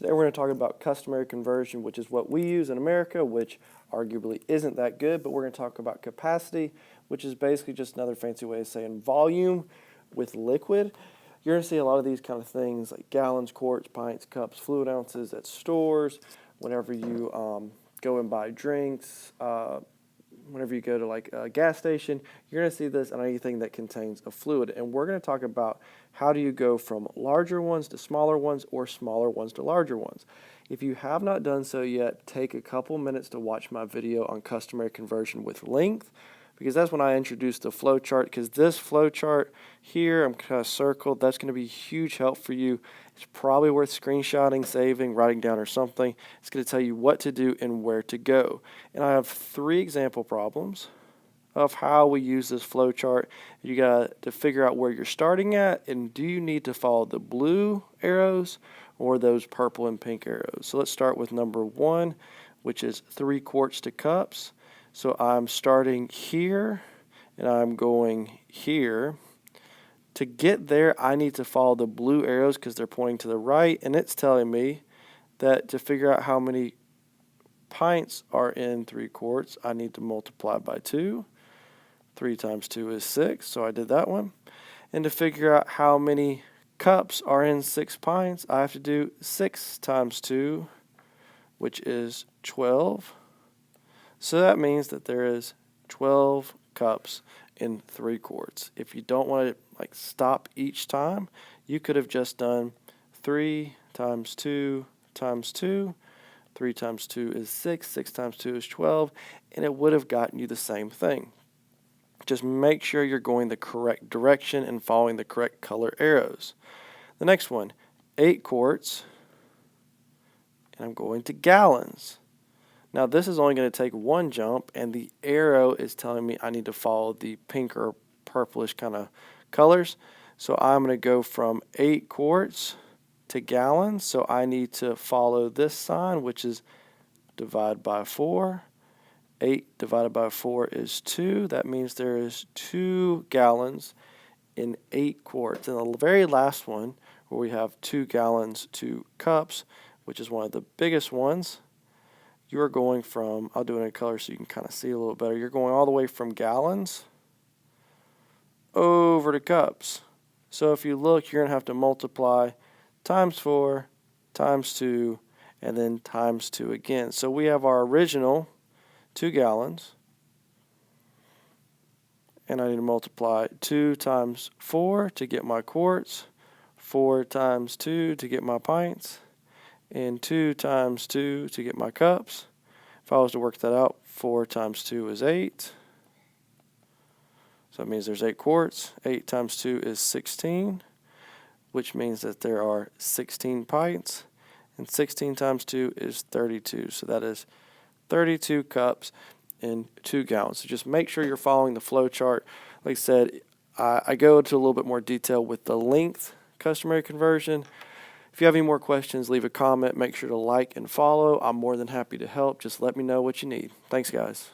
Today we're going to talk about customary conversion, which is what we use in America, which arguably isn't that good, but we're going to talk about capacity, which is basically just another fancy way of saying volume with liquid. You're going to see a lot of these kind of things like gallons, quarts, pints, cups, fluid ounces at stores, whenever you go and buy drinks, whenever you go to like a gas station, you're going to see this on anything that contains a fluid. And we're going to talk about how do you go from larger ones to smaller ones or smaller ones to larger ones. If you have not done so yet, take a couple minutes to watch my video on customary conversion with length, because that's when I introduced the flow chart, because this flow chart here, I'm kind of circled, that's going to be huge help for you. It's probably worth screenshotting, saving, writing down or something. It's going to tell you what to do and where to go. And I have 3 example problems of how we use this flow chart. You got to figure out where you're starting at, and do you need to follow the blue arrows or those purple and pink arrows. So let's start with number 1, which is 3 quarts to cups. So I'm starting here and I'm going here. To get there, I need to follow the blue arrows because they're pointing to the right, and it's telling me that to figure out how many pints are in 3 quarts, I need to multiply by 2. 3 times 2 is 6, so I did that one. And to figure out how many cups are in 6 pints, I have to do 6 times 2, which is 12. So that means that there is 12 cups in 3 quarts. If you don't want to stop each time, you could have just done 3 times 2 times 2. 3 times 2 is 6. 6 times 2 is 12. And it would have gotten you the same thing. Just make sure you're going the correct direction and following the correct color arrows. The next one, 8 quarts. And I'm going to gallons. Now this is only going to take 1 jump, and the arrow is telling me I need to follow the pink or purplish kind of colors. So I'm going to go from 8 quarts to gallons. So I need to follow this sign, which is divide by 4. 8 divided by 4 is 2. That means there is 2 gallons in 8 quarts. And the very last one, where we have 2 gallons to cups, which is one of the biggest ones, you're going from, I'll do it in color so you can kind of see a little better, you're going all the way from gallons over to cups. So if you look, you're going to have to multiply times 4 times 2 and then times 2 again. So we have our original 2 gallons, and I need to multiply 2 times 4 to get my quarts, 4 times 2 to get my pints, and 2 times 2 to get my cups. If I was to work that out, 4 times 2 is 8. So that means there's 8 quarts. 8 times 2 is 16, which means that there are 16 pints. And 16 times 2 is 32. So that is 32 cups in 2 gallons. So just make sure you're following the flow chart. Like I said, I go into a little bit more detail with the length customary conversion. If you have any more questions, leave a comment. Make sure to like and follow. I'm more than happy to help. Just let me know what you need. Thanks, guys.